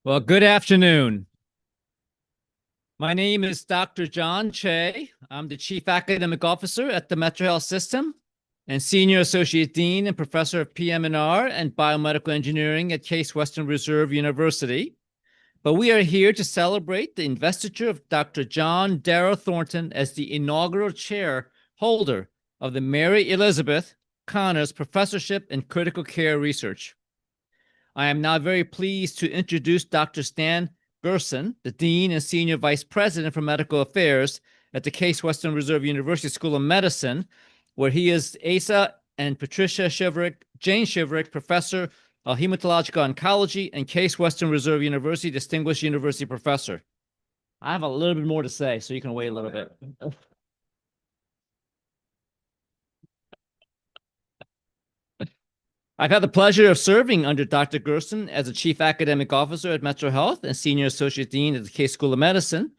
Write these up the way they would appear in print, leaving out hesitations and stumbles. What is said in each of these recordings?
Well, good afternoon. My name is Dr. John Che. I'm the Chief Academic Officer at the Metro Health System and Senior Associate Dean and Professor of PM&R and Biomedical Engineering at Case Western Reserve University. But we are here to celebrate the investiture of Dr. John Darrow Thornton as the inaugural chair holder of the Mary Elizabeth Connors Professorship in Critical Care Research. I am now very pleased to introduce Dr. Stan Gerson, the Dean and Senior Vice President for Medical Affairs at the Case Western Reserve University School of Medicine, where he is Asa and Patricia Shiverick, Jane Shiverick, Professor of Hematological Oncology and Case Western Reserve University Distinguished University Professor. I have a little bit more to say, so you can wait a little bit. I've had the pleasure of serving under Dr. Gerson as a Chief Academic Officer at Metro Health and Senior Associate Dean at the Case School of Medicine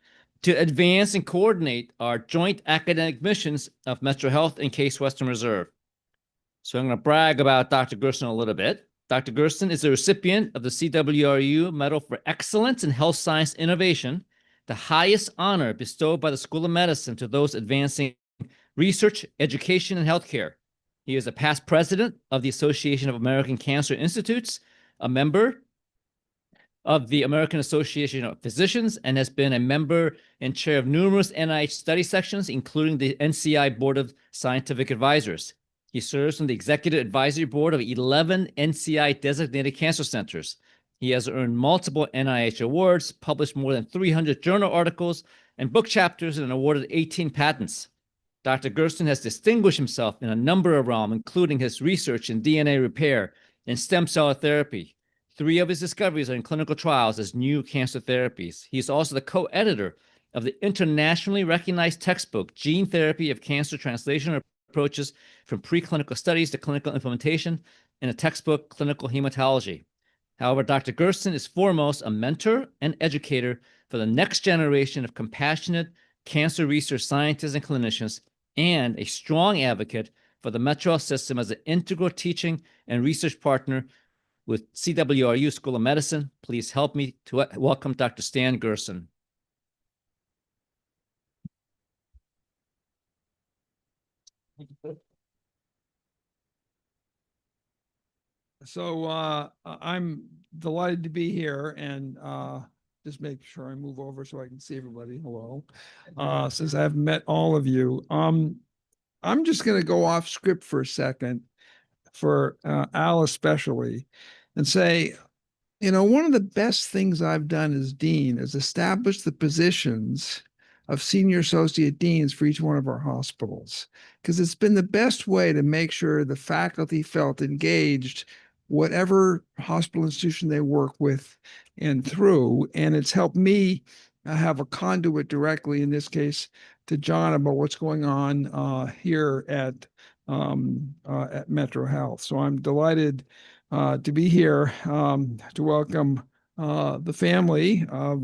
to advance and coordinate our joint academic missions of Metro Health and Case Western Reserve. So I'm going to brag about Dr. Gerson a little bit. Dr. Gerson is a recipient of the CWRU Medal for Excellence in Health Science Innovation, the highest honor bestowed by the School of Medicine to those advancing research, education, and healthcare. He is a past president of the Association of American Cancer Institutes, a member of the American Association of Physicians, and has been a member and chair of numerous NIH study sections, including the NCI Board of Scientific Advisors. He serves on the executive advisory board of 11 NCI designated cancer centers. He has earned multiple NIH awards, published more than 300 journal articles and book chapters, and awarded 18 patents. Dr. Gerson has distinguished himself in a number of realms, including his research in DNA repair and stem cell therapy. 3 of his discoveries are in clinical trials as new cancer therapies. He is also the co-editor of the internationally recognized textbook, Gene Therapy of Cancer Translational Approaches from Preclinical Studies to Clinical Implementation, and a textbook, Clinical Hematology. However, Dr. Gerson is foremost a mentor and educator for the next generation of compassionate cancer research scientists and clinicians, and a strong advocate for the Metro Health System as an integral teaching and research partner with CWRU School of Medicine. Please help me to welcome Dr. Stan Gerson. So I'm delighted to be here, and just make sure I move over so I can see everybody. Hello. Since I haven't met all of you. I'm just going to go off script for a second for Al especially and say, one of the best things I've done as dean is establish the positions of senior associate deans for each one of our hospitals, because it's been the best way to make sure the faculty felt engaged whatever hospital institution they work with and through. And it's helped me have a conduit directly, in this case, to John about what's going on here at Metro Health. So I'm delighted to be here to welcome the family of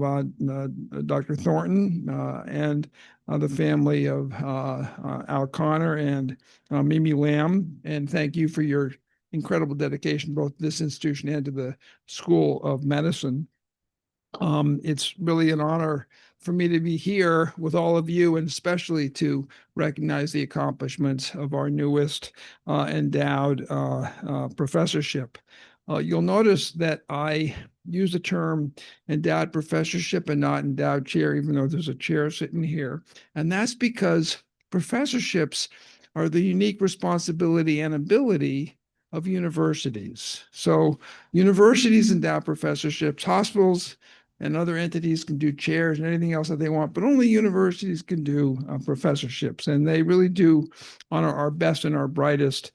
Dr. Thornton and the family of Al Connor and Mimi Lamb. And thank you for your incredible dedication, both to this institution and to the School of Medicine. It's really an honor for me to be here with all of you, and especially to recognize the accomplishments of our newest endowed professorship. You'll notice that I use the term endowed professorship and not endowed chair, even though there's a chair sitting here. And that's because professorships are the unique responsibility and ability of universities. So universities endow professorships, hospitals and other entities can do chairs and anything else that they want, but only universities can do professorships. And they really do honor our best and our brightest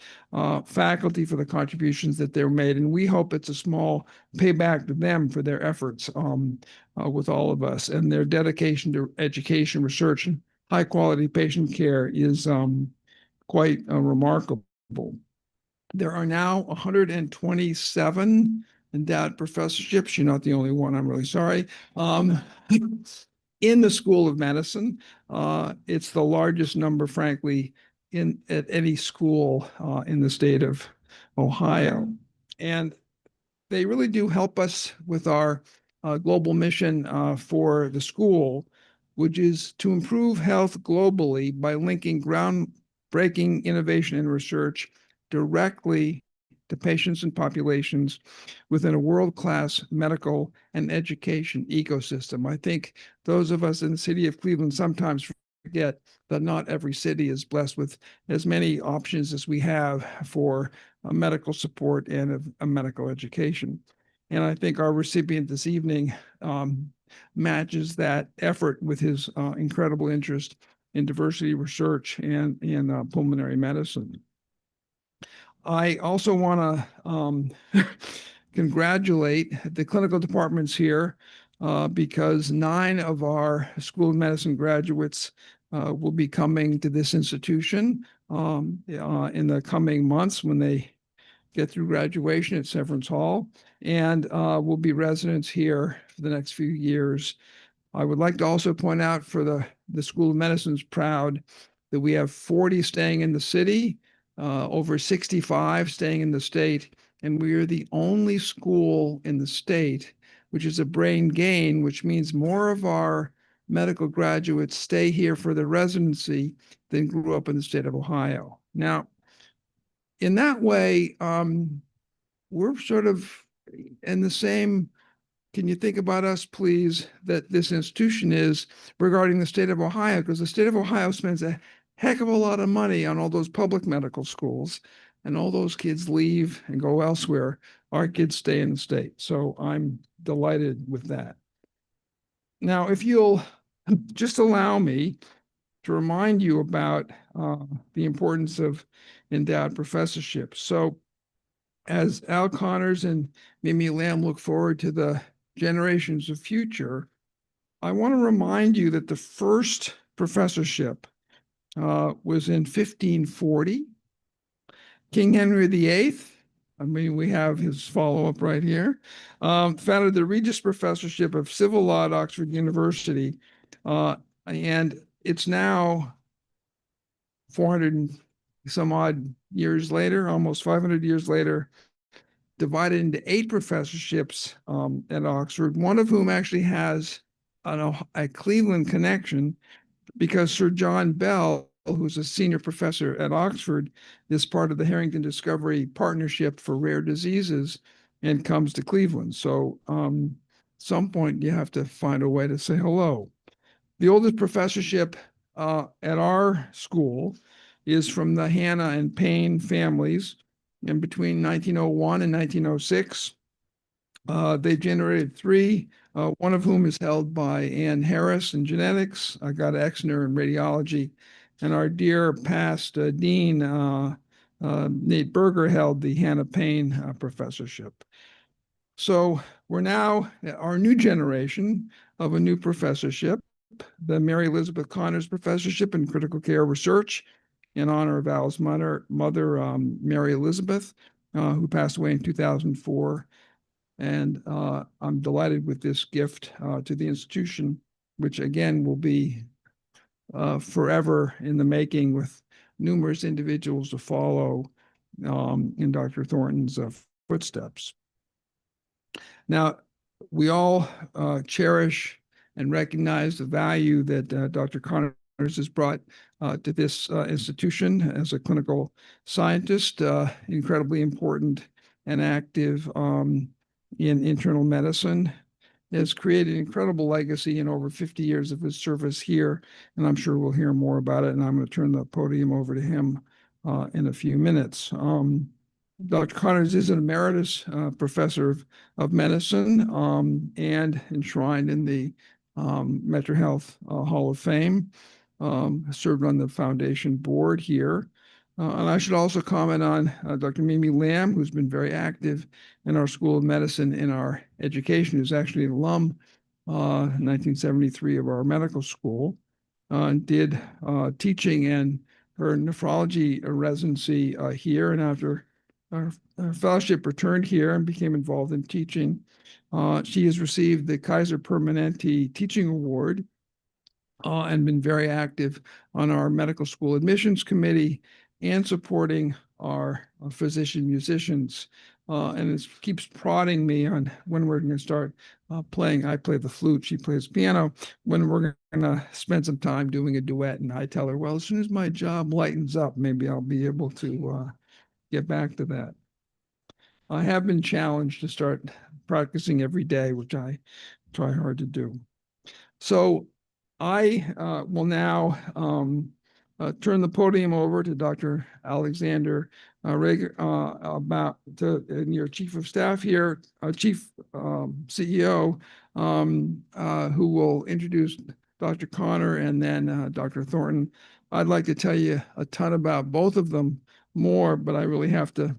faculty for the contributions that they're made. And we hope it's a small payback to them for their efforts with all of us. And their dedication to education, research, and high quality patient care is quite remarkable. There are now 127 endowed professorships. You're not the only one. I'm really sorry. In the School of Medicine, it's the largest number, frankly, at any school in the state of Ohio. And they really do help us with our global mission for the school, which is to improve health globally by linking groundbreaking innovation and research directly to patients and populations within a world-class medical and education ecosystem. I think those of us in the city of Cleveland sometimes forget that not every city is blessed with as many options as we have for medical support and a medical education. And I think our recipient this evening matches that effort with his incredible interest in diversity research and in pulmonary medicine. I also want to congratulate the clinical departments here because 9 of our School of Medicine graduates will be coming to this institution in the coming months when they get through graduation at Severance Hall, and will be residents here for the next few years. I would like to also point out for the School of Medicine is proud that we have 40 staying in the city, over 65 staying in the state, and we are the only school in the state which is a brain gain, which means more of our medical graduates stay here for their residency than grew up in the state of Ohio. Now, in that way, we're sort of in the same. Can you think about us, please, that this institution is regarding the state of Ohio? Because the state of Ohio spends a heck of a lot of money on all those public medical schools, and all those kids leave and go elsewhere. Our kids stay in the state. So I'm delighted with that. Now, if you'll just allow me to remind you about the importance of endowed professorship. So as Al Connors and Mimi Lamb look forward to the generations of future, I want to remind you that the first professorship was in 1540. King Henry VIII, I mean, we have his follow-up right here, founded the Regius Professorship of Civil Law at Oxford University, and it's now 400 and some odd years later, almost 500 years later, divided into 8 professorships at Oxford, one of whom actually has a Cleveland connection because Sir John Bell, who's a senior professor at Oxford, is part of the Harrington Discovery Partnership for Rare Diseases and comes to Cleveland. So some point you have to find a way to say hello. The oldest professorship at our school is from the Hannah and Payne families. And between 1901 and 1906, they generated 3, one of whom is held by Ann Harris in genetics, Agatha Exner in radiology, and our dear past dean, Nate Berger, held the Hannah Payne professorship. So we're now our new generation of a new professorship, the Mary Elizabeth Connors Professorship in Critical Care Research, in honor of Al's mother, Mary Elizabeth, who passed away in 2004. And I'm delighted with this gift to the institution, which again will be forever in the making with numerous individuals to follow in Dr. Thornton's footsteps. Now, we all cherish and recognize the value that Dr. Connors has brought to this institution as a clinical scientist, incredibly important and active in internal medicine, has created an incredible legacy in over 50 years of his service here, and I'm sure we'll hear more about it, and I'm going to turn the podium over to him in a few minutes. Dr. Connors is an emeritus professor of medicine and enshrined in the Metro Health Hall of Fame, served on the foundation board here. And I should also comment on Dr. Mimi Lamb, who's been very active in our School of Medicine in our education, who's actually an alum in 1973 of our medical school, and did teaching and her nephrology residency here. And after our fellowship, returned here and became involved in teaching. She has received the Kaiser Permanente Teaching Award and been very active on our medical school admissions committee and supporting our physician musicians and it keeps prodding me on when we're going to start playing. I play the flute, she plays piano, when we're going to spend some time doing a duet. And I tell her, well, as soon as my job lightens up, maybe I'll be able to get back to that. I have been challenged to start practicing every day, which I try hard to do. So I will now turn the podium over to Dr. Alexander Rager, and your chief of staff here, chief CEO, who will introduce Dr. Connor and then Dr. Thornton. I'd like to tell you a ton about both of them more, but I really have to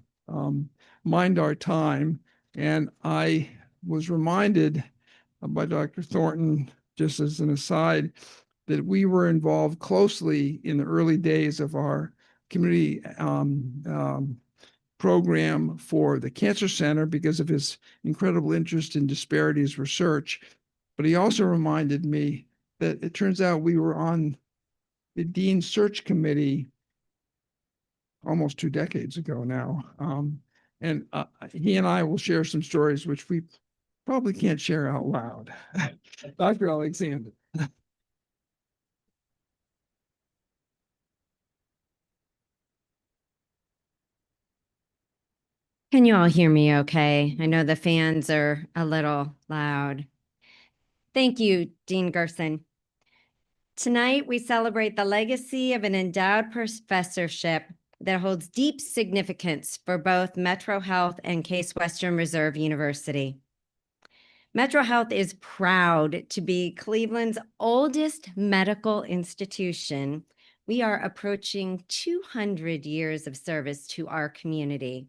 mind our time. And I was reminded by Dr. Thornton, just as an aside, that we were involved closely in the early days of our community program for the Cancer Center because of his incredible interest in disparities research. But he also reminded me that it turns out we were on the Dean Search Committee almost 2 decades ago now. And he and I will share some stories which we probably can't share out loud. Dr. Alexander. Can you all hear me okay? I know the fans are a little loud. Thank you, Dean Gerson. Tonight, we celebrate the legacy of an endowed professorship that holds deep significance for both Metro Health and Case Western Reserve University. Metro Health is proud to be Cleveland's oldest medical institution. We are approaching 200 years of service to our community.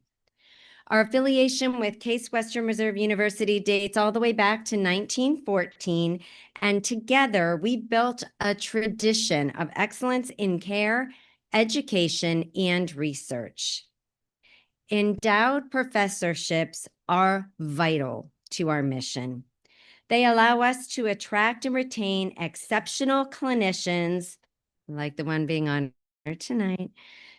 Our affiliation with Case Western Reserve University dates all the way back to 1914, and together we built a tradition of excellence in care, education, and research. Endowed professorships are vital to our mission. They allow us to attract and retain exceptional clinicians, like the one being on here tonight,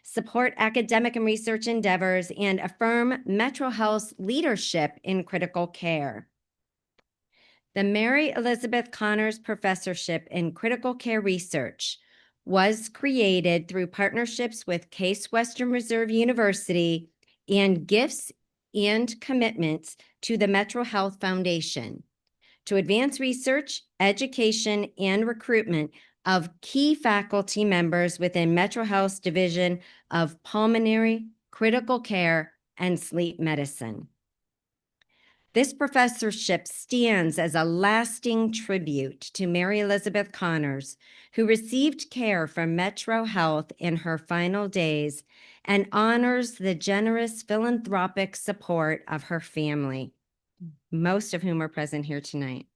support academic and research endeavors, and affirm Metro Health's leadership in critical care. The Mary Elizabeth Connors Professorship in Critical Care Research was created through partnerships with Case Western Reserve University and gifts and commitments to the Metro Health Foundation to advance research, education, and recruitment of key faculty members within Metro Health's Division of Pulmonary, Critical Care, and Sleep Medicine. This professorship stands as a lasting tribute to Mary Elizabeth Connors, who received care from Metro Health in her final days, and honors the generous philanthropic support of her family, most of whom are present here tonight.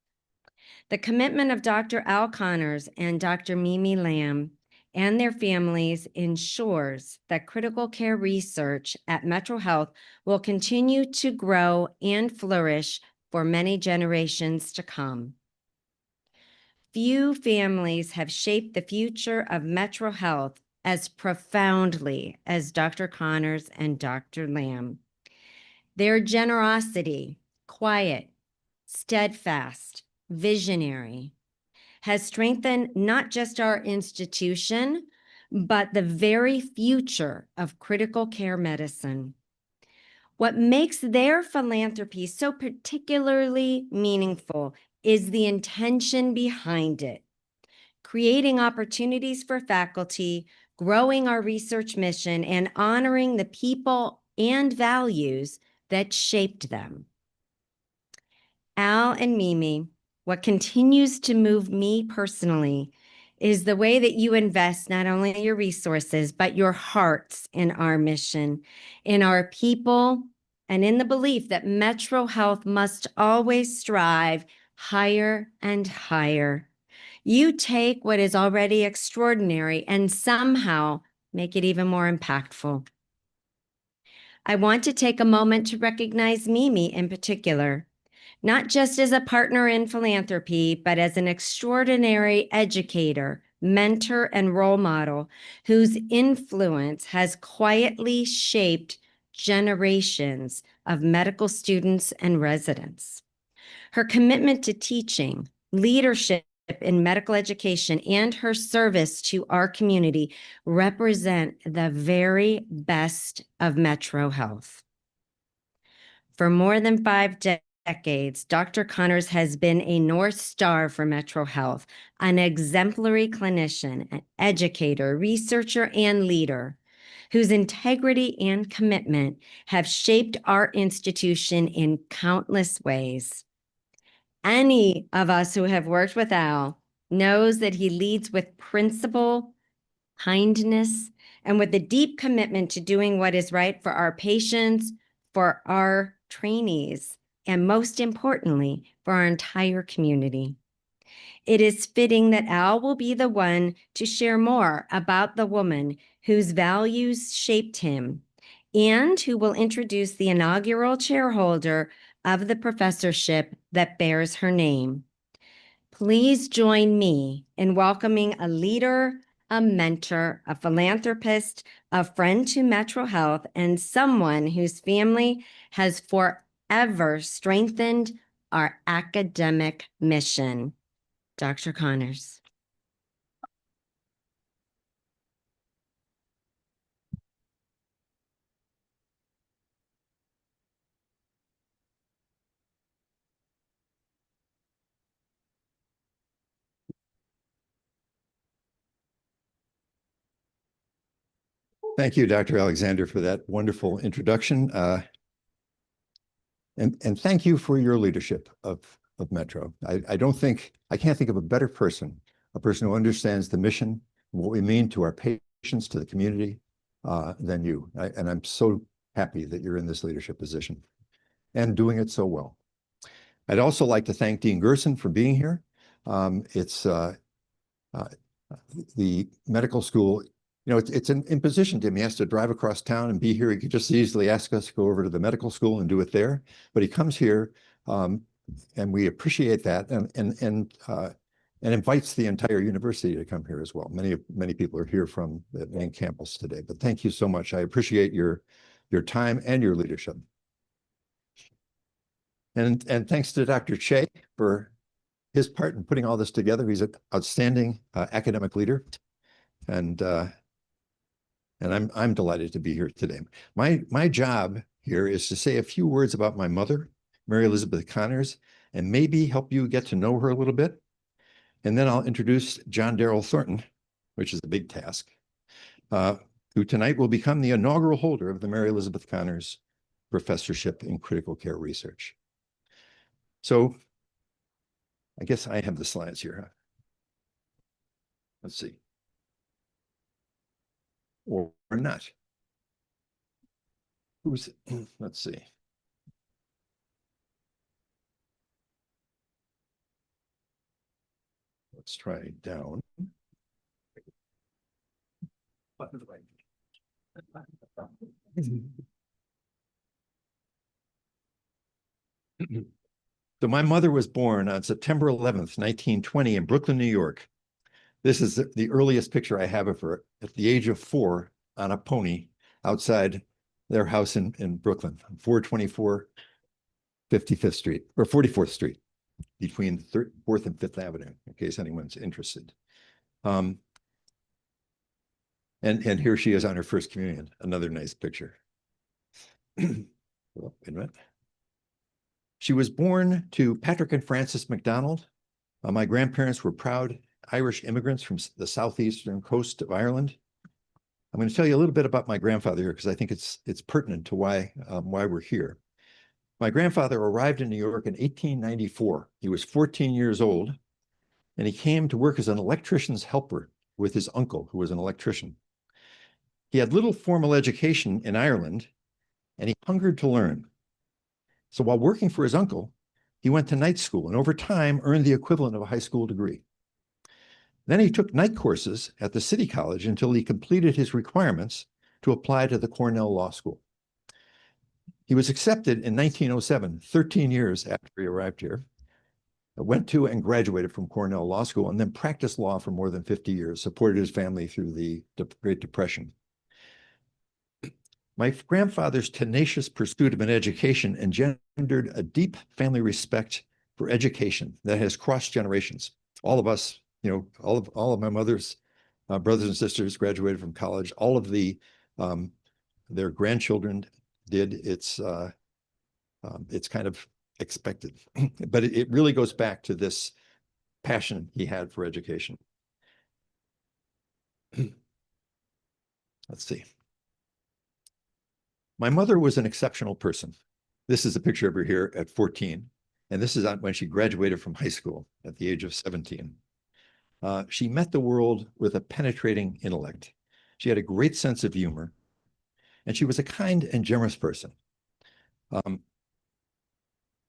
The commitment of Dr. Al Connors and Dr. Mimi Lamb and their families ensures that critical care research at Metro Health will continue to grow and flourish for many generations to come. Few families have shaped the future of Metro Health as profoundly as Dr. Connors and Dr. Lamb. Their generosity, quiet, steadfast, visionary, has strengthened not just our institution, but the very future of critical care medicine. What makes their philanthropy so particularly meaningful is the intention behind it, creating opportunities for faculty, growing our research mission, and honoring the people and values that shaped them. Al and Mimi, what continues to move me personally is the way that you invest not only your resources, but your hearts in our mission, in our people, and in the belief that Metro Health must always strive higher and higher. You take what is already extraordinary and somehow make it even more impactful. I want to take a moment to recognize Mimi in particular, not just as a partner in philanthropy, but as an extraordinary educator, mentor, and role model whose influence has quietly shaped generations of medical students and residents. Her commitment to teaching, leadership in medical education, and her service to our community represent the very best of Metro Health. For more than 5 decades, Dr. Connors has been a North Star for Metro Health, an exemplary clinician, an educator, researcher, and leader whose integrity and commitment have shaped our institution in countless ways. Any of us who have worked with Al knows that he leads with principle, kindness, and with a deep commitment to doing what is right for our patients, for our trainees, and most importantly, for our entire community. It is fitting that Al will be the one to share more about the woman whose values shaped him and who will introduce the inaugural chairholder of the professorship that bears her name. Please join me in welcoming a leader, a mentor, a philanthropist, a friend to Metro Health, and someone whose family has forever strengthened our academic mission. Dr. Connors. Thank you, Dr. Alexander, for that wonderful introduction. And thank you for your leadership of Metro. I can't think of a better person, a person who understands the mission, what we mean to our patients, to the community, than you. And I'm so happy that you're in this leadership position and doing it so well. I'd also like to thank Dean Gerson for being here. The medical school, it's an imposition to him. He has to drive across town and be here. He could just easily ask us to go over to the medical school and do it there, but he comes here, and we appreciate that, and invites the entire university to come here as well. Many people are here from the main campus today, but thank you so much. I appreciate your time and your leadership. And thanks to Dr. Che for his part in putting all this together. He's an outstanding academic leader, and I'm delighted to be here today. My job here is to say a few words about my mother, Mary Elizabeth Connors, and maybe help you get to know her a little bit. And then I'll introduce John Darrell Thornton, which is a big task, who tonight will become the inaugural holder of the Mary Elizabeth Connors Professorship in Critical Care Research. So I guess I have the slides here, huh? Let's see. Or not. Let's see. Let's try down. So my mother was born on September 11th, 1920 in Brooklyn, New York. This is the earliest picture I have of her at the age of 4 on a pony outside their house in Brooklyn, 424 55th Street, or 44th Street, between 4th and 5th Avenue, in case anyone's interested. And here she is on her first communion, another nice picture. Oh, wait a minute. She was born to Patrick and Frances MacDonald. My grandparents were proud Irish immigrants from the southeastern coast of Ireland. I'm going to tell you a little bit about my grandfather here because I think it's pertinent to why we're here. My grandfather arrived in New York in 1894. He was 14 years old, and he came to work as an electrician's helper with his uncle, who was an electrician. He had little formal education in Ireland, and he hungered to learn. So while working for his uncle, he went to night school and over time earned the equivalent of a high school degree. Then he took night courses at the City College until he completed his requirements to apply to the Cornell Law School. He was accepted in 1907, 13 years after he arrived here, went to and graduated from Cornell Law School, and then practiced law for more than 50 years, supported his family through the Great Depression. My grandfather's tenacious pursuit of an education engendered a deep family respect for education that has crossed generations. All of us, all of my mother's brothers and sisters graduated from college. All of their grandchildren did. It's kind of expected, but it really goes back to this passion he had for education. Let's see. My mother was an exceptional person. This is a picture of her here at 14, and this is when she graduated from high school at the age of 17. She met the world with a penetrating intellect. She had a great sense of humor, and she was a kind and generous person.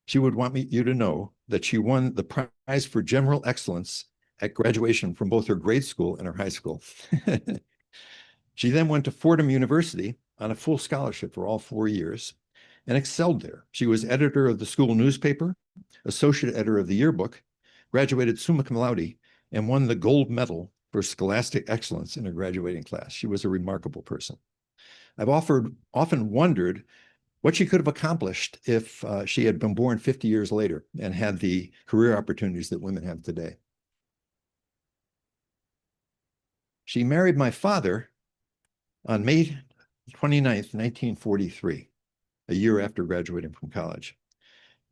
She would want you to know that she won the prize for general excellence at graduation from both her grade school and her high school. She then went to Fordham University on a full scholarship for all 4 years and excelled there. She was editor of the school newspaper, associate editor of the yearbook, graduated summa cum laude, and won the gold medal for scholastic excellence in her graduating class. She was a remarkable person. I've often wondered what she could have accomplished if she had been born 50 years later and had the career opportunities that women have today. She married my father on May 29th, 1943, a year after graduating from college.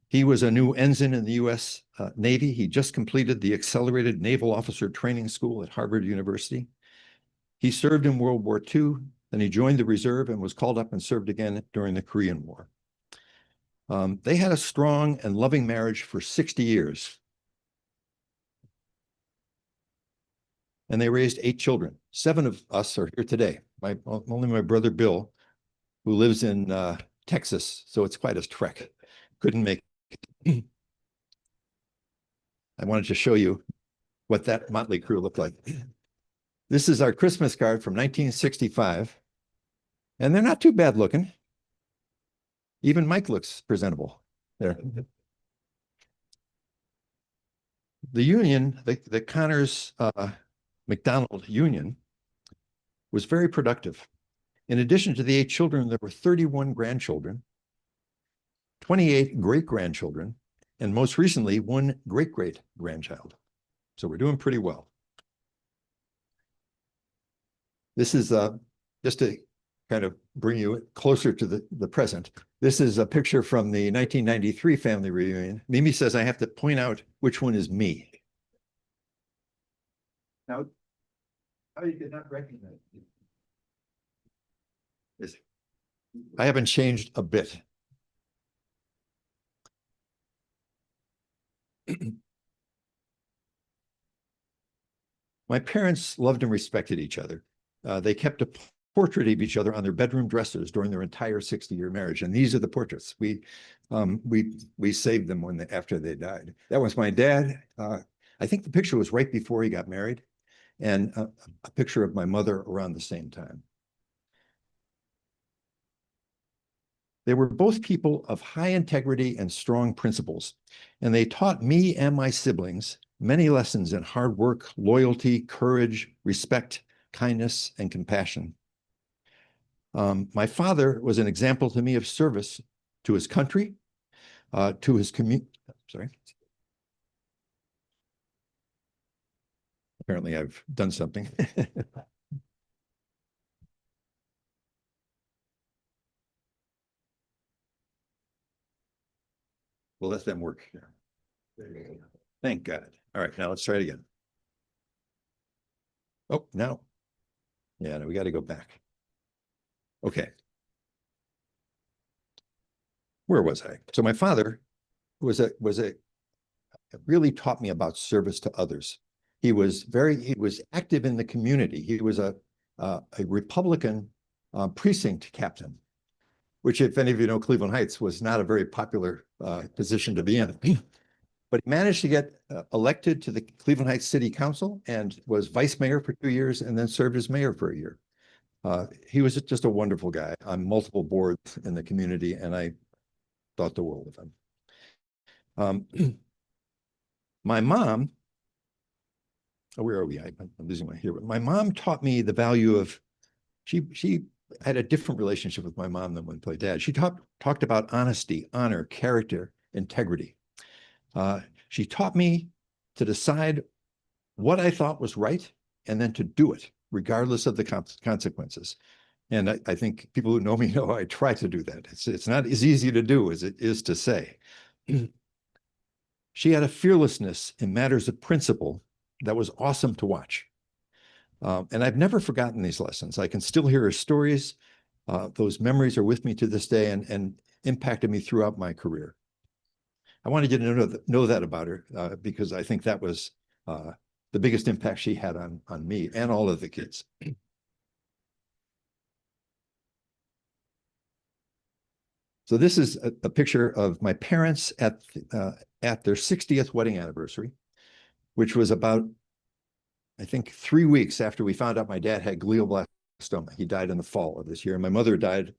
He was a new ensign in the U.S. Navy. He just completed the Accelerated Naval Officer Training School at Harvard University. He served in World War II, then he joined the reserve and was called up and served again during the Korean War. They had a strong and loving marriage for 60 years. And they raised 8 children. 7 of us are here today. Only my brother Bill, who lives in Texas, so it's quite a trek. Couldn't make it. I wanted to show you what that motley crew looked like. This is our Christmas card from 1965, and they're not too bad looking. Even Mike looks presentable there. The union, the Connors McDonald Union, was very productive. In addition to the 8 children, there were 31 grandchildren, 28 great-grandchildren, and most recently, 1 great-great-grandchild. So we're doing pretty well. This is just to kind of bring you closer to the present. This is a picture from the 1993 family reunion. Mimi says I have to point out which one is me. Now, how you did not recognize me? I haven't changed a bit. My parents loved and respected each other. They kept a portrait of each other on their bedroom dressers during their entire 60-year marriage, and these are the portraits. We saved them after they died. That was my dad. I think the picture was right before he got married, and a picture of my mother around the same time. They were both people of high integrity and strong principles, and they taught me and my siblings many lessons in hard work, loyalty, courage, respect, kindness, and compassion. My father was an example to me of service to his country, to his community. Sorry. Apparently I've done something. We'll let them work here. Thank God. All right, now let's try it again. Oh, no. Yeah, no, we got to go back. Okay. Where was I? So my father really taught me about service to others. He was active in the community. He was a Republican precinct captain, which, if any of you know Cleveland Heights, was not a very popular position to be in. But he managed to get elected to the Cleveland Heights City Council and was vice mayor for 2 years and then served as mayor for a year. He was just a wonderful guy on multiple boards in the community, and I thought the world of him. My mom, where are we? I'm losing my here. But my mom taught me the value of, she I had a different relationship with my mom than with my dad. She talked about honesty, honor, character, integrity. She taught me to decide what I thought was right and then to do it, regardless of the consequences. And I think people who know me know I try to do that. It's not as easy to do as it is to say. She had a fearlessness in matters of principle that was awesome to watch. And I've never forgotten these lessons. I can still hear her stories. Those memories are with me to this day and impacted me throughout my career. I wanted you to know that about her because I think that was the biggest impact she had on me and all of the kids. So this is a picture of my parents at their 60th wedding anniversary, which was about, I think, 3 weeks after we found out my dad had glioblastoma. He died in the fall of this year. And my mother died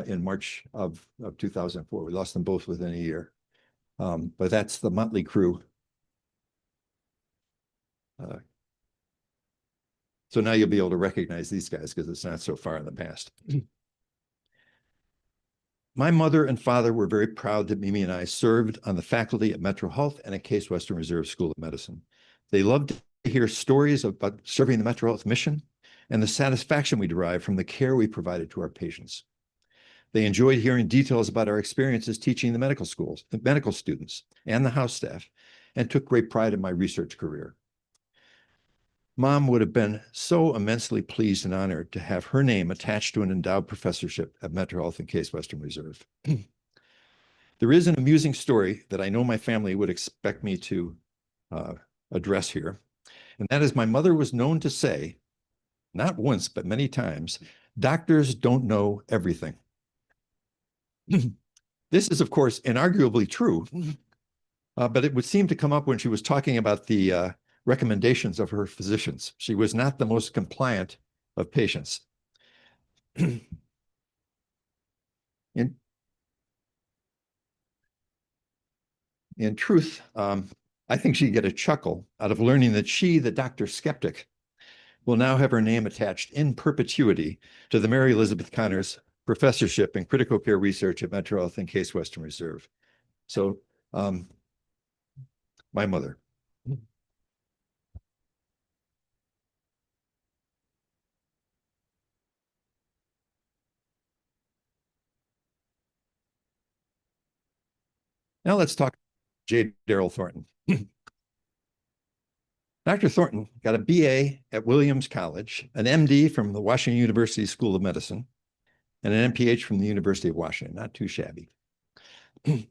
in March of 2004. We lost them both within a year. But that's the motley crew. So now you'll be able to recognize these guys because it's not so far in the past. My mother and father were very proud that Mimi and I served on the faculty at Metro Health and at Case Western Reserve School of Medicine. They loved to hear stories about serving the Metro Health mission and the satisfaction we derived from the care we provided to our patients. They enjoyed hearing details about our experiences teaching the medical schools, the medical students, and the house staff, and took great pride in my research career. Mom would have been so immensely pleased and honored to have her name attached to an endowed professorship at Metro Health and Case Western Reserve. There is an amusing story that I know my family would expect me to address here, and that is my mother was known to say, not once, but many times, doctors don't know everything. This is, of course, inarguably true, but it would seem to come up when she was talking about the recommendations of her physicians. She was not the most compliant of patients. In truth, I think she'd get a chuckle out of learning that she, the Dr. Skeptic, will now have her name attached in perpetuity to the Mary Elizabeth Connors Professorship in Critical Care Research at Metro Health and Case Western Reserve. So, my mother. Now let's talk J. Darrell Thornton. Dr. Thornton got a BA at Williams College, an MD from the Washington University School of Medicine, and an MPH from the University of Washington, not too shabby. He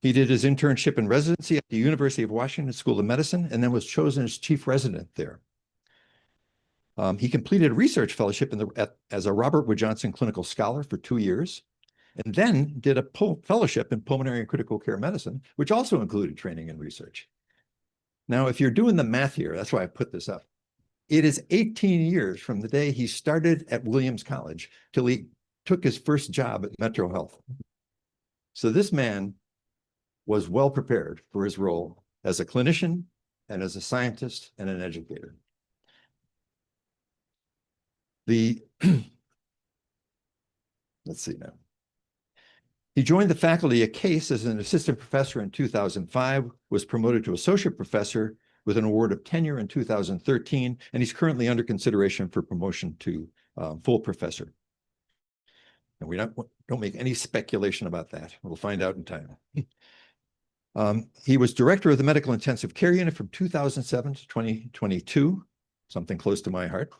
did his internship and residency at the University of Washington School of Medicine and then was chosen as chief resident there. He completed a research fellowship as a Robert Wood Johnson clinical scholar for 2 years, and then did a fellowship in pulmonary and critical care medicine, which also included training and research. Now, if you're doing the math here, that's why I put this up. It is 18 years from the day he started at Williams College till he took his first job at Metro Health. So this man was well prepared for his role as a clinician and as a scientist and an educator. Let's see now. He joined the faculty at Case as an assistant professor in 2005, was promoted to associate professor with an award of tenure in 2013, and he's currently under consideration for promotion to full professor. And we don't make any speculation about that. We'll find out in time. He was director of the Medical Intensive Care Unit from 2007 to 2022, something close to my heart,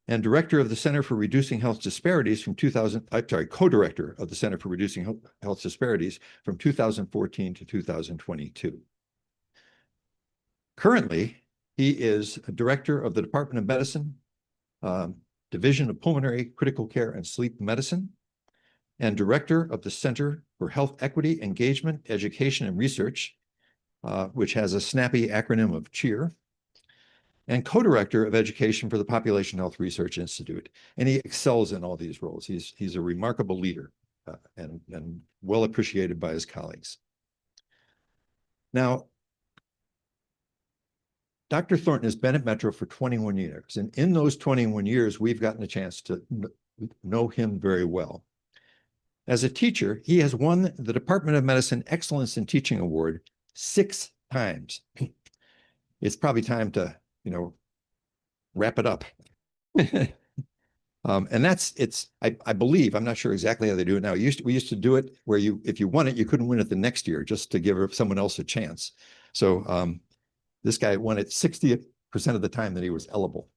and director of the Center for Reducing Health Disparities from co-director of the Center for Reducing Health Disparities from 2014 to 2022. Currently, he is a director of the Department of Medicine, Division of Pulmonary Critical Care and Sleep Medicine, and director of the Center for Health Equity, Engagement, Education, and Research, which has a snappy acronym of CHEER, and co-director of education for the Population Health Research Institute. And he excels in all these roles. He's a remarkable leader and well appreciated by his colleagues. Now, Dr. Thornton has been at Metro for 21 years. And in those 21 years, we've gotten a chance to know him very well. As a teacher, he has won the Department of Medicine Excellence in Teaching Award 6 times. It's probably time to, wrap it up. And I believe, I'm not sure exactly how they do it now. We used to do it where if you won it, you couldn't win it the next year just to give someone else a chance. So this guy won it 60% of the time that he was eligible.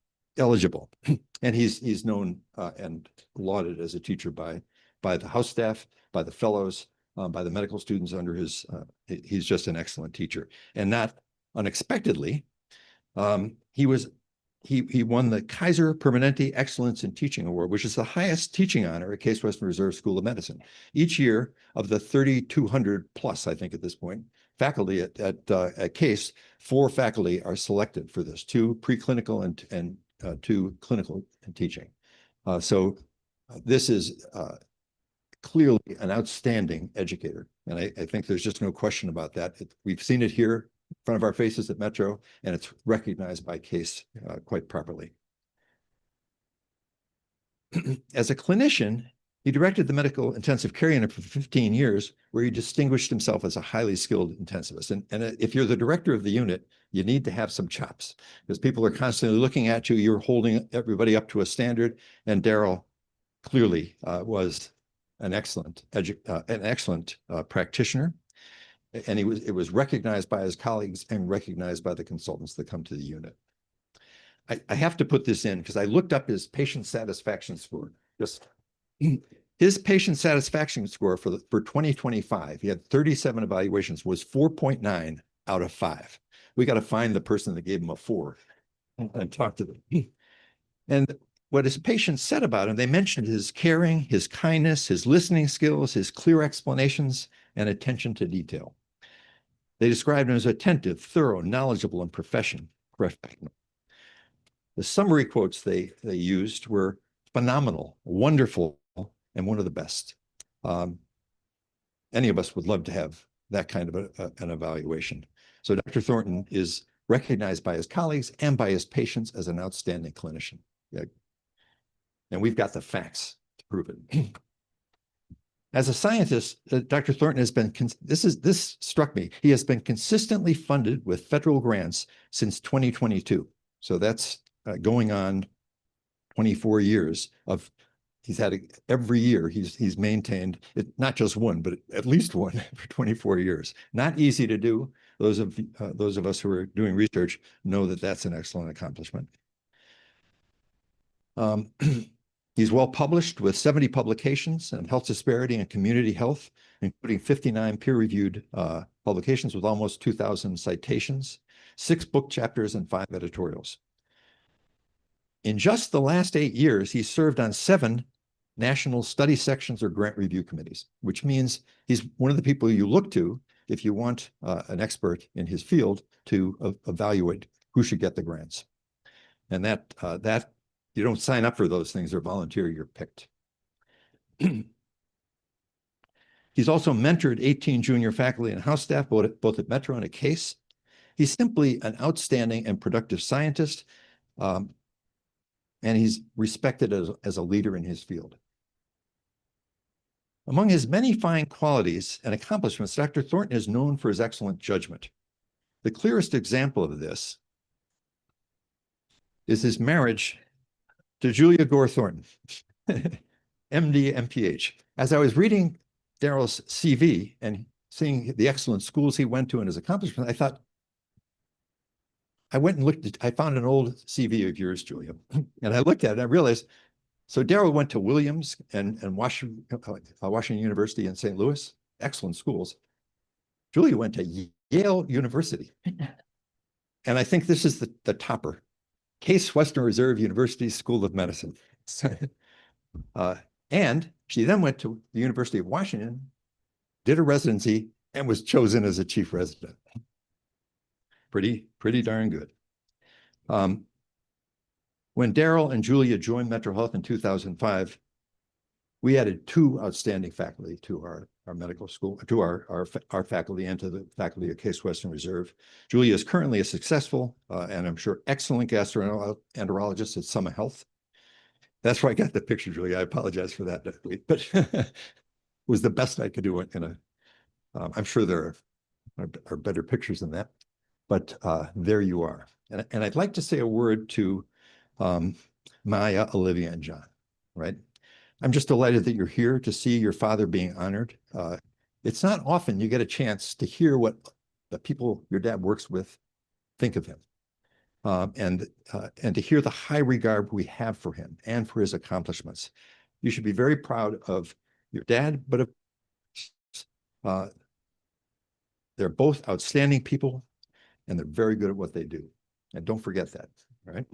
And he's known and lauded as a teacher by the house staff, by the fellows, by the medical students under his, he's just an excellent teacher. And not unexpectedly, he won the Kaiser Permanente Excellence in Teaching Award, which is the highest teaching honor at Case Western Reserve School of Medicine. Each year of the 3,200 plus, I think at this point, faculty at Case, 4 faculty are selected for this, 2 preclinical and 2 clinical and teaching. So this is clearly an outstanding educator. And I think there's just no question about that. We've seen it here in front of our faces at Metro, and it's recognized by Case quite properly. As a clinician, he directed the medical intensive care unit for 15 years, where he distinguished himself as a highly skilled intensivist. And if you're the director of the unit, you need to have some chops, because people are constantly looking at you. You're holding everybody up to a standard, and Daryl clearly was an excellent practitioner. And it was recognized by his colleagues and recognized by the consultants that come to the unit. I have to put this in because I looked up his patient satisfaction score. His patient satisfaction score for 2025, he had 37 evaluations, was 4.9 out of 5. We got to find the person that gave him a 4 and talk to them. And what his patients said about him, they mentioned his caring, his kindness, his listening skills, his clear explanations, and attention to detail. They described him as attentive, thorough, knowledgeable, and professional. The summary quotes they used were phenomenal, wonderful, and one of the best. Any of us would love to have that kind of an evaluation. So Dr. Thornton is recognized by his colleagues and by his patients as an outstanding clinician. Yeah. And we've got the facts to prove it. As a scientist, Dr. Thornton has been, this struck me, he has been consistently funded with federal grants since 2022. So that's going on 24 years of, he's had every year he's maintained it, not just one, but at least one for 24 years. Not easy to do. Those of us who are doing research know that that's an excellent accomplishment. He's well published with 70 publications on health disparity and community health, including 59 peer-reviewed publications with almost 2,000 citations, 6 book chapters, and 5 editorials. In just the last 8 years, he's served on 7 national study sections or grant review committees, which means he's one of the people you look to if you want an expert in his field to evaluate who should get the grants. And that you don't sign up for those things or volunteer, you're picked. He's also mentored 18 junior faculty and house staff, both at Metro and at Case. He's simply an outstanding and productive scientist, and he's respected as a leader in his field. Among his many fine qualities and accomplishments, Dr. Thornton is known for his excellent judgment. The clearest example of this is his marriage to Julia Gore Thornton, MD, MPH. As I was reading Daryl's CV and seeing the excellent schools he went to and his accomplishments, I thought, I went and looked I found an old CV of yours, Julia, and I looked at it and I realized, so Daryl went to Williams and Washington University in St. Louis, excellent schools. Julia went to Yale University. And I think this is the topper. Case Western Reserve University School of Medicine. And she then went to the University of Washington, did a residency, and was chosen as a chief resident. Pretty darn good. When Daryl and Julia joined Metro Health in 2005, we added 2 outstanding faculty to our medical school, to our faculty and to the faculty at Case Western Reserve. Julia is currently a successful and I'm sure excellent gastroenterologist at Summit Health. That's why I got the picture, Julie. I apologize for that, but it was the best I could do in a, I'm sure there are better pictures than that, but there you are. And I'd like to say a word to Maya, Olivia, and John, right? I'm just delighted that you're here to see your father being honored. It's not often you get a chance to hear what the people your dad works with think of him. And to hear the high regard we have for him and for his accomplishments. You should be very proud of your dad, but they're both outstanding people and they're very good at what they do. And don't forget that, right?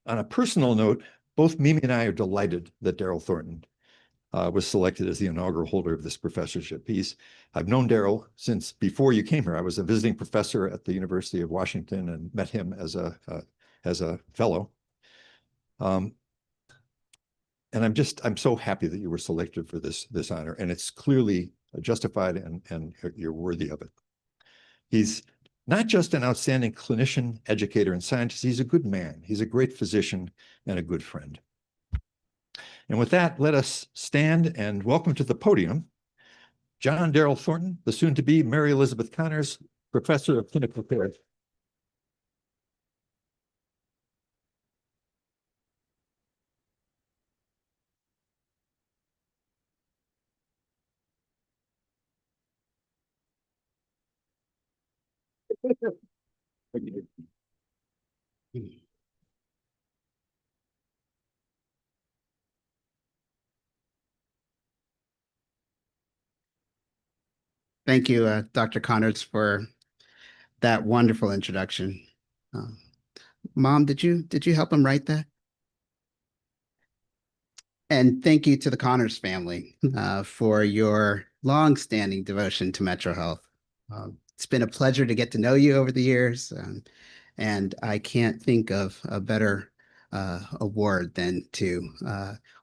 On a personal note, both Mimi and I are delighted that Daryl Thornton was selected as the inaugural holder of this professorship. I've known Daryl since before you came here. I was a visiting professor at the University of Washington and met him as a fellow. And I'm so happy that you were selected for this honor, and it's clearly justified and you're worthy of it. He's not just an outstanding clinician, educator, and scientist, he's a good man. He's a great physician and a good friend. And with that, let us stand and welcome to the podium John Daryl Thornton, the soon-to-be Mary Elizabeth Connors Professor of Clinical Care. Thank you, Dr. Connors, for that wonderful introduction. Mom, did you help him write that? And thank you to the Connors family for your long-standing devotion to Metro Health. It's been a pleasure to get to know you over the years, and I can't think of a better award than to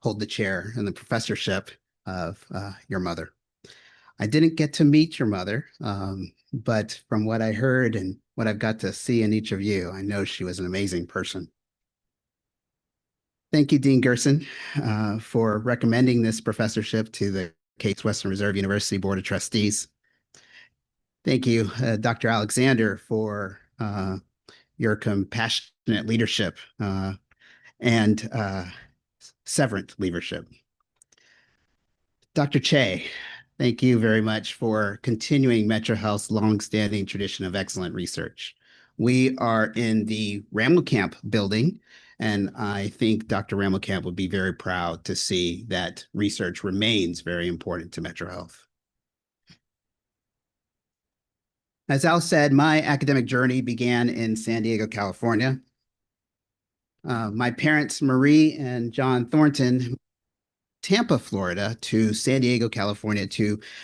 hold the chair in the professorship of your mother. I didn't get to meet your mother, but from what I heard and what I've got to see in each of you, I know she was an amazing person. Thank you, Dean Gerson, for recommending this professorship to the Case Western Reserve University Board of Trustees. Thank you, Dr. Alexander, for your compassionate leadership and severant leadership. Dr. Che, thank you very much for continuing Metro Health's longstanding tradition of excellent research. We are in the Rammelkamp building, and I think Dr. Rammelkamp would be very proud to see that research remains very important to Metro Health. As Al said, my academic journey began in San Diego, California. My parents, Marie and John Thornton, Tampa, Florida to San Diego, California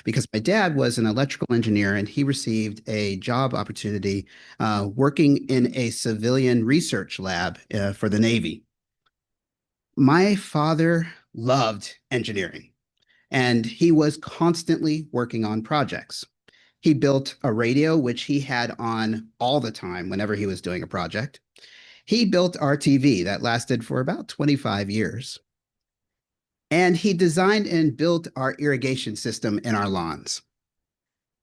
because my dad was an electrical engineer and he received a job opportunity working in a civilian research lab for the Navy. My father loved engineering and he was constantly working on projects. He built a radio, which he had on all the time whenever he was doing a project. He built our TV that lasted for about 25 years. And he designed and built our irrigation system in our lawns.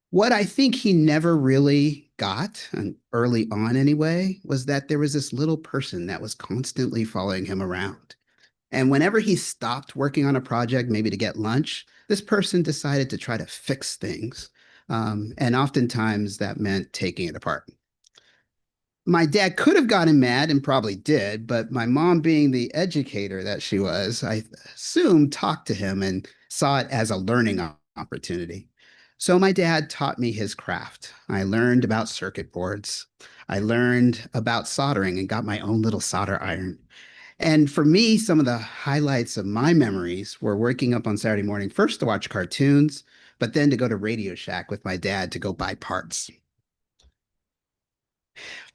What I think he never really got, and early on anyway, was that there was this little person that was constantly following him around. And whenever he stopped working on a project, maybe to get lunch, this person decided to try to fix things. And oftentimes that meant taking it apart. My dad could have gotten mad and probably did, but my mom, being the educator that she was, I assume talked to him and saw it as a learning opportunity. So my dad taught me his craft. I learned about circuit boards. I learned about soldering and got my own little solder iron. And for me, some of the highlights of my memories were waking up on Saturday morning, first to watch cartoons, but then to go to Radio Shack with my dad to go buy parts.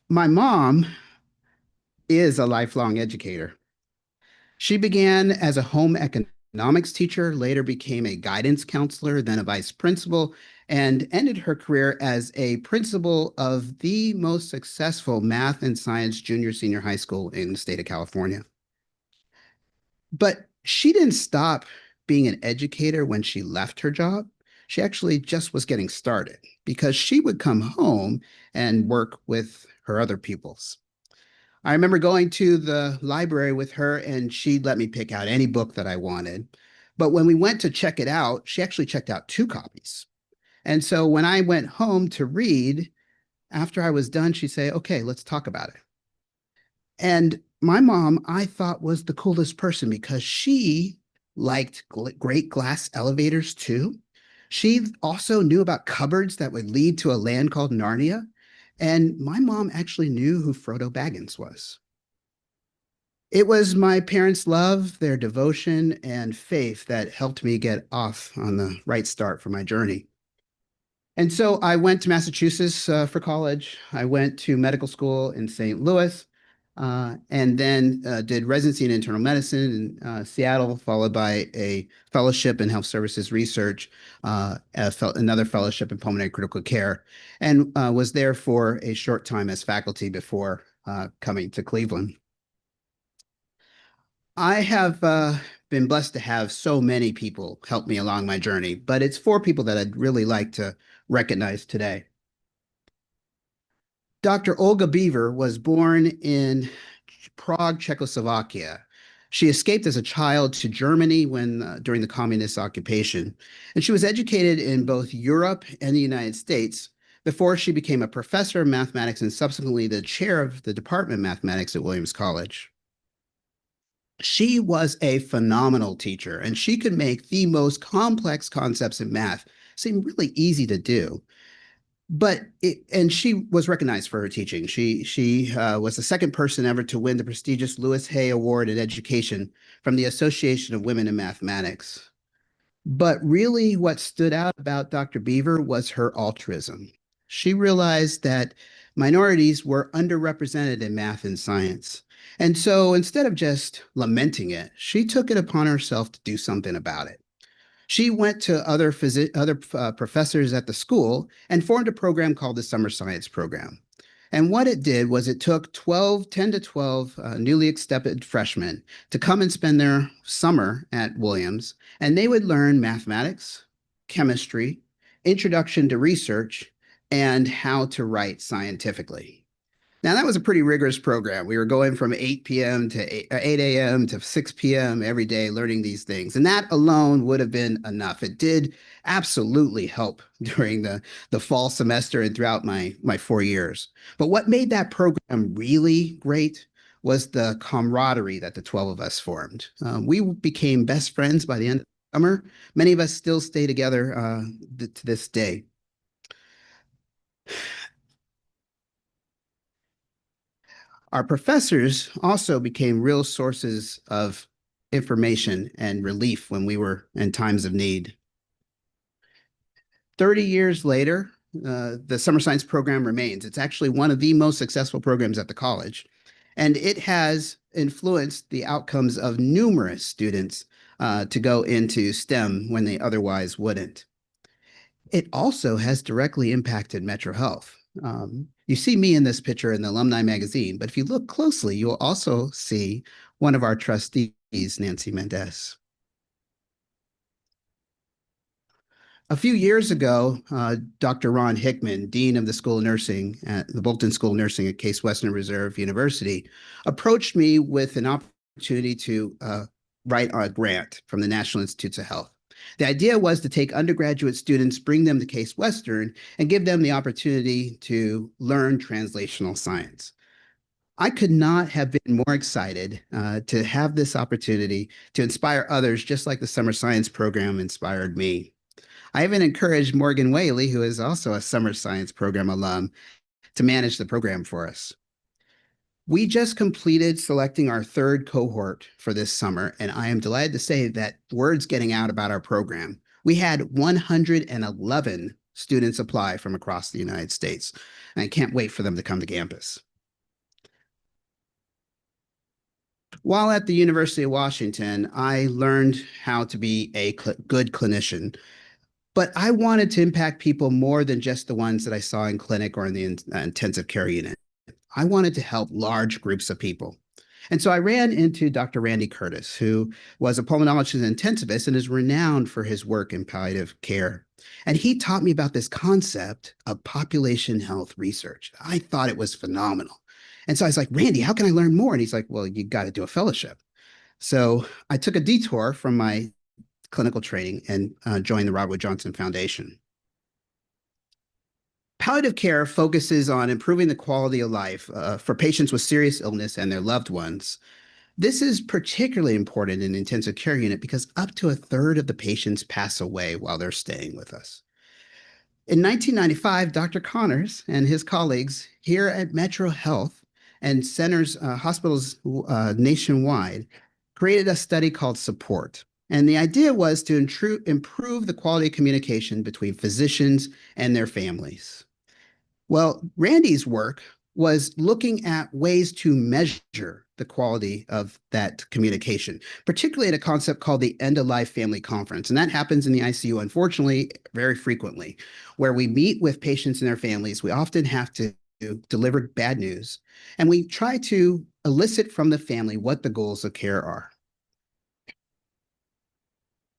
My mom is a lifelong educator. She began as a home economics teacher, later became a guidance counselor, then a vice principal, and ended her career as a principal of the most successful math and science junior senior high school in the state of California. But she didn't stop being an educator when she left her job. She actually just was getting started because she would come home and work with her other pupils. I remember going to the library with her and she'd let me pick out any book that I wanted. But when we went to check it out, she actually checked out 2 copies. And so when I went home to read, after I was done, she'd say, okay, let's talk about it. And my mom, I thought, was the coolest person because she liked great glass elevators too. She also knew about cupboards that would lead to a land called Narnia. And my mom actually knew who Frodo Baggins was. It was my parents' love, their devotion, and faith that helped me get off on the right start for my journey. And so I went to Massachusetts for college. I went to medical school in St. Louis, and then did residency in internal medicine in Seattle, followed by a fellowship in health services research, another fellowship in pulmonary critical care, and was there for a short time as faculty before coming to Cleveland. I have been blessed to have so many people help me along my journey, but it's 4 people that I'd really like to recognize today. Dr. Olga Beaver was born in Prague, Czechoslovakia. She escaped as a child to Germany during the communist occupation, and she was educated in both Europe and the United States before she became a professor of mathematics and subsequently the chair of the Department of Mathematics at Williams College. She was a phenomenal teacher, and she could make the most complex concepts in math seem really easy to do. And she was recognized for her teaching. She was the second person ever to win the prestigious Louis Hay Award in Education from the Association of Women in Mathematics. But really, what stood out about Dr. Beaver was her altruism. She realized that minorities were underrepresented in math and science. And so instead of just lamenting it, she took it upon herself to do something about it. She went to other professors at the school and formed a program called the Summer Science Program. And what it did was it took 10 to 12 newly accepted freshmen to come and spend their summer at Williams, and they would learn mathematics, chemistry, introduction to research, and how to write scientifically. Now, that was a pretty rigorous program. We were going from 8 p.m. to 8 a.m. to 6 p.m. every day learning these things. And that alone would have been enough. It did absolutely help during the fall semester and throughout my 4 years. But what made that program really great was the camaraderie that the 12 of us formed. We became best friends by the end of the summer. Many of us still stay together to this day. Our professors also became real sources of information and relief when we were in times of need. 30 years later, the summer science program remains. It's actually one of the most successful programs at the college, and it has influenced the outcomes of numerous students to go into STEM when they otherwise wouldn't. It also has directly impacted Metro Health. You see me in this picture in the alumni magazine, but if you look closely, you'll also see one of our trustees, Nancy Mendez. A few years ago, Dr. Ron Hickman, Dean of the School of Nursing at the Bolton School of Nursing at Case Western Reserve University, approached me with an opportunity to write a grant from the National Institutes of Health. The idea was to take undergraduate students, bring them to Case Western, and give them the opportunity to learn translational science. I could not have been more excited to have this opportunity to inspire others, just like the summer science program inspired me. I even encouraged Morgan Whaley, who is also a summer science program alum, to manage the program for us. We just completed selecting our 3rd cohort for this summer, and I am delighted to say that word's getting out about our program. We had 111 students apply from across the United States, and I can't wait for them to come to campus. While at the University of Washington, I learned how to be a good clinician. But I wanted to impact people more than just the ones that I saw in clinic or in the intensive care unit. I wanted to help large groups of people. And so I ran into Dr. Randy Curtis, who was a pulmonologist and intensivist and is renowned for his work in palliative care. And he taught me about this concept of population health research. I thought it was phenomenal. And so I was like, Randy, how can I learn more? And he's like, well, you got to do a fellowship. So I took a detour from my clinical training and joined the Robert Wood Johnson Foundation. Palliative care focuses on improving the quality of life for patients with serious illness and their loved ones. This is particularly important in the intensive care unit because up to a third of the patients pass away while they're staying with us. In 1995, Dr. Connors and his colleagues here at Metro Health and centers, hospitals nationwide, created a study called Support. And the idea was to improve the quality of communication between physicians and their families. Well, Randy's work was looking at ways to measure the quality of that communication, particularly at a concept called the end-of-life family conference. And that happens in the ICU, unfortunately, very frequently, where we meet with patients and their families. We often have to deliver bad news, and we try to elicit from the family what the goals of care are.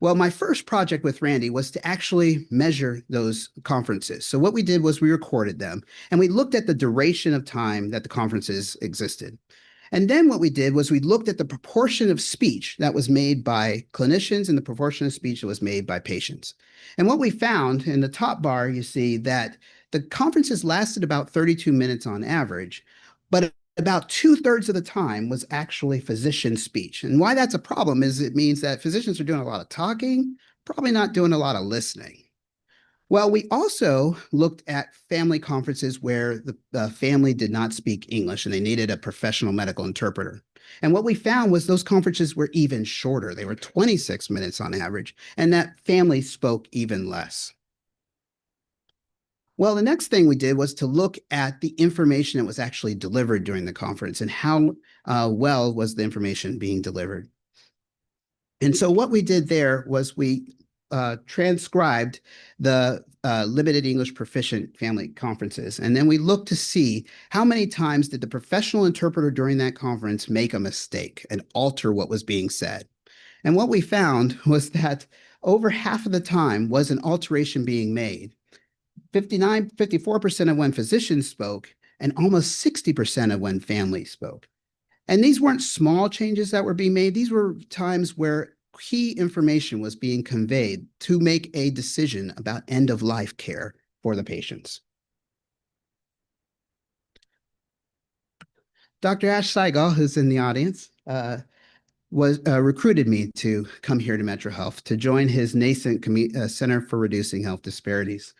Well, my first project with Randy was to actually measure those conferences. So what we did was we recorded them and we looked at the duration of time that the conferences existed. And then what we did was we looked at the proportion of speech that was made by clinicians and the proportion of speech that was made by patients. And what we found in the top bar, you see that the conferences lasted about 32 minutes on average, but about 2/3 of the time was actually physician speech. And why that's a problem is it means that physicians are doing a lot of talking, probably not doing a lot of listening. Well, we also looked at family conferences where the family did not speak English and they needed a professional medical interpreter. And what we found was those conferences were even shorter. They were 26 minutes on average, and that family spoke even less. Well, the next thing we did was to look at the information that was actually delivered during the conference and how well was the information being delivered. And so what we did there was we transcribed the limited English proficient family conferences. And then we looked to see how many times did the professional interpreter during that conference make a mistake and alter what was being said. And what we found was that over half of the time was an alteration being made. 54% of when physicians spoke, and almost 60% of when families spoke. And these weren't small changes that were being made. These were times where key information was being conveyed to make a decision about end-of-life care for the patients. Dr. Ash Saigal, who's in the audience, recruited me to come here to Metro Health to join his nascent Center for Reducing Health Disparities.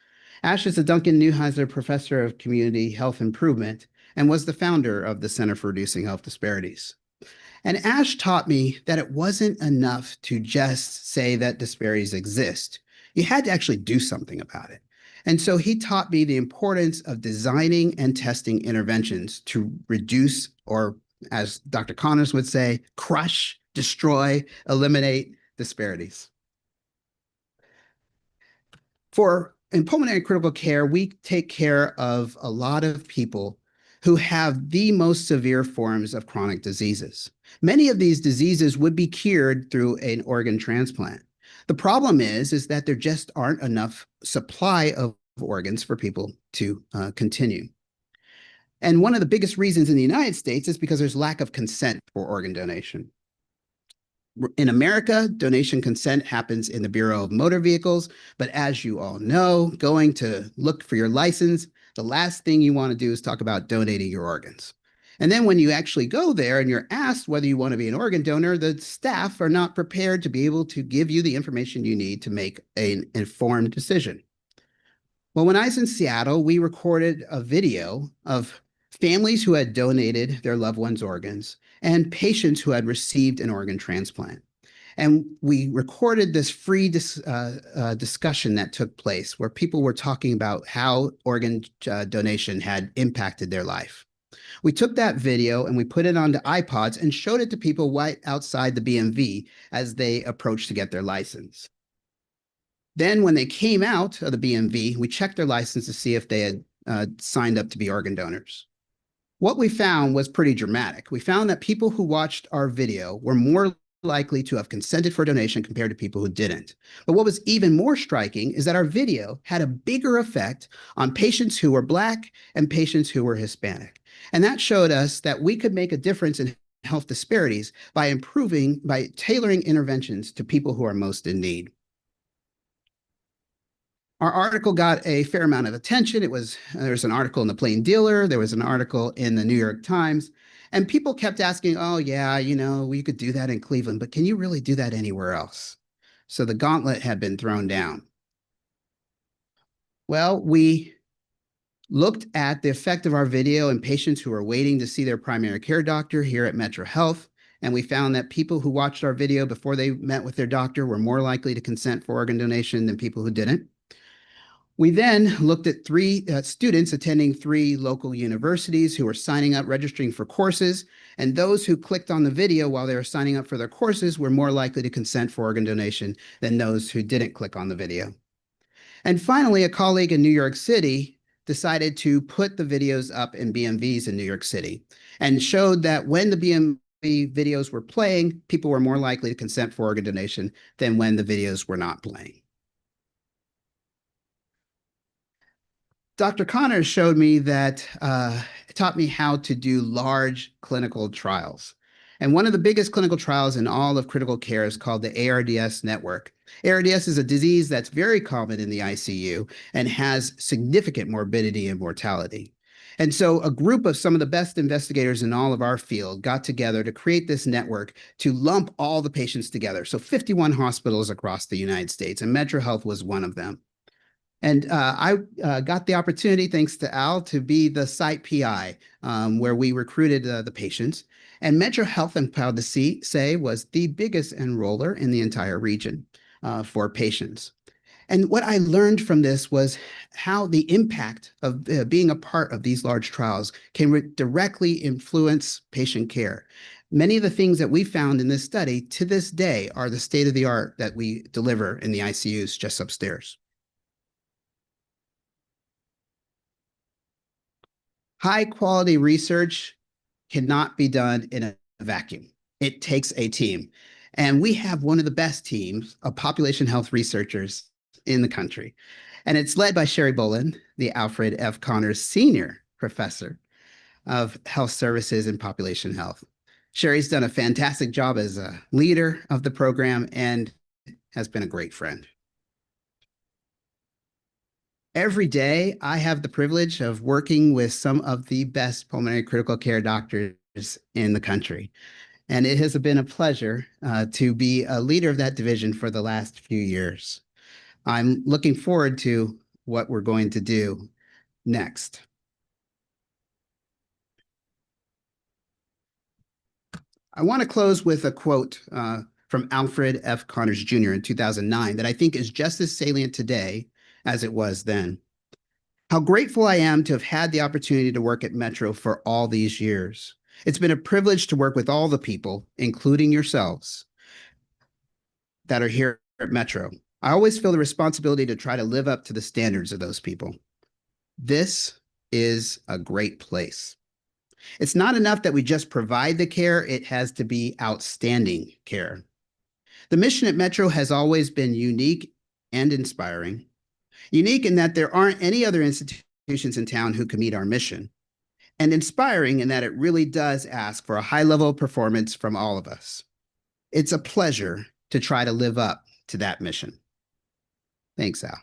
Ash is a Duncan Neuheiser Professor of Community Health Improvement and was the founder of the Center for Reducing Health Disparities. And Ash taught me that it wasn't enough to just say that disparities exist. You had to actually do something about it. And so he taught me the importance of designing and testing interventions to reduce, or as Dr. Connors would say, crush, destroy, eliminate disparities. In pulmonary critical care, we take care of a lot of people who have the most severe forms of chronic diseases. Many of these diseases would be cured through an organ transplant. The problem is that there just aren't enough supply of organs for people to continue. And one of the biggest reasons in the United States is because there's lack of consent for organ donation. In America, donation consent happens in the Bureau of Motor Vehicles, but as you all know, going to look for your license, the last thing you want to do is talk about donating your organs. And then when you actually go there and you're asked whether you want to be an organ donor, the staff are not prepared to be able to give you the information you need to make an informed decision. Well, when I was in Seattle, we recorded a video of families who had donated their loved ones' organs and patients who had received an organ transplant. And we recorded this free discussion that took place where people were talking about how organ donation had impacted their life. We took that video and we put it onto iPods and showed it to people right outside the BMV as they approached to get their license. Then when they came out of the BMV, we checked their license to see if they had signed up to be organ donors. What we found was pretty dramatic. We found that people who watched our video were more likely to have consented for donation compared to people who didn't. But what was even more striking is that our video had a bigger effect on patients who were Black and patients who were Hispanic. And that showed us that we could make a difference in health disparities by tailoring interventions to people who are most in need. Our article got a fair amount of attention. There was an article in the Plain Dealer, there was an article in the New York Times, and people kept asking, oh yeah, we could do that in Cleveland, but can you really do that anywhere else? So the gauntlet had been thrown down. Well, we looked at the effect of our video in patients who were waiting to see their primary care doctor here at Metro Health, and we found that people who watched our video before they met with their doctor were more likely to consent for organ donation than people who didn't. We then looked at three students attending three local universities who were signing up, registering for courses, and those who clicked on the video while they were signing up for their courses were more likely to consent for organ donation than those who didn't click on the video. And finally, a colleague in New York City decided to put the videos up in BMVs in New York City and showed that when the BMV videos were playing, people were more likely to consent for organ donation than when the videos were not playing. Dr. Connors showed me that, taught me how to do large clinical trials. And one of the biggest clinical trials in all of critical care is called the ARDS network. ARDS is a disease that's very common in the ICU and has significant morbidity and mortality. And so a group of some of the best investigators in all of our field got together to create this network to lump all the patients together. So 51 hospitals across the United States, and Metro Health was one of them. And I got the opportunity, thanks to Al, to be the site PI where we recruited the patients. And Metro Health, I'm proud to say, was the biggest enroller in the entire region for patients. And what I learned from this was how the impact of being a part of these large trials can directly influence patient care. Many of the things that we found in this study to this day are the state of the art that we deliver in the ICUs just upstairs. High quality research cannot be done in a vacuum. It takes a team. And we have one of the best teams of population health researchers in the country. And it's led by Sherry Boland, the Alfred F. Connors Senior Professor of Health Services and Population Health. Sherry's done a fantastic job as a leader of the program and has been a great friend. Every day, I have the privilege of working with some of the best pulmonary critical care doctors in the country. And it has been a pleasure to be a leader of that division for the last few years. I'm looking forward to what we're going to do next. I want to close with a quote from Alfred F. Connors Jr. in 2009 that I think is just as salient today as it was then. How grateful I am to have had the opportunity to work at Metro for all these years. It's been a privilege to work with all the people, including yourselves, that are here at Metro. I always feel the responsibility to try to live up to the standards of those people. This is a great place. It's not enough that we just provide the care, it has to be outstanding care. The mission at Metro has always been unique and inspiring. Unique in that there aren't any other institutions in town who can meet our mission, and inspiring in that it really does ask for a high level of performance from all of us. It's a pleasure to try to live up to that mission. Thanks, Al.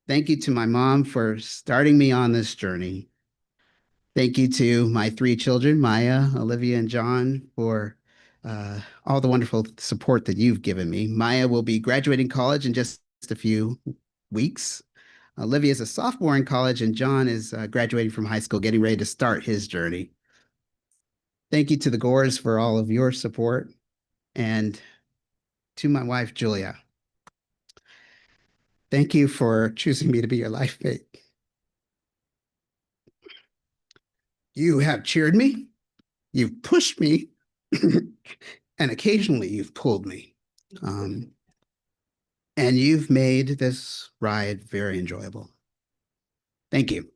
Thank you to my mom for starting me on this journey. Thank you to my three children, Maya, Olivia, and John, for all the wonderful support that you've given me. Maya will be graduating college in just a few weeks. Olivia is a sophomore in college, and John is graduating from high school, getting ready to start his journey. Thank you to the Gores for all of your support, and to my wife, Julia. Thank you for choosing me to be your life mate. You have cheered me, you've pushed me, and occasionally you've pulled me. And you've made this ride very enjoyable. Thank you.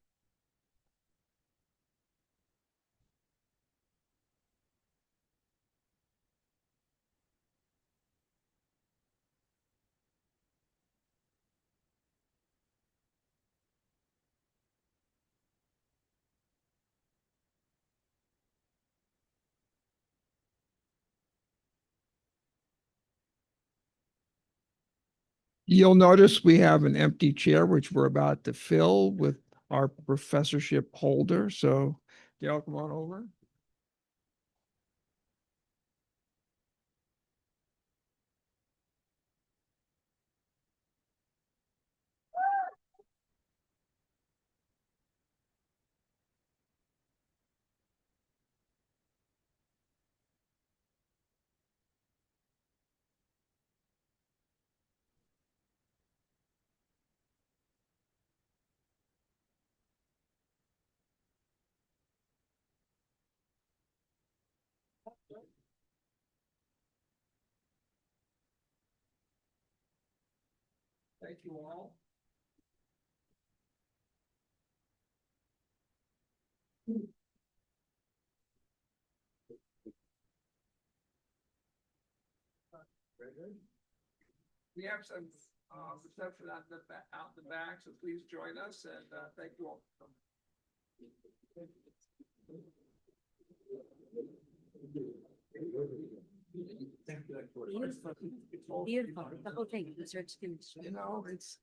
You'll notice we have an empty chair, which we're about to fill with our professorship holder. So Dale, come on over. Thank you all. We have some reception out the back, so please join us and thank you all. Beautiful. The whole thing, the search. You know, it's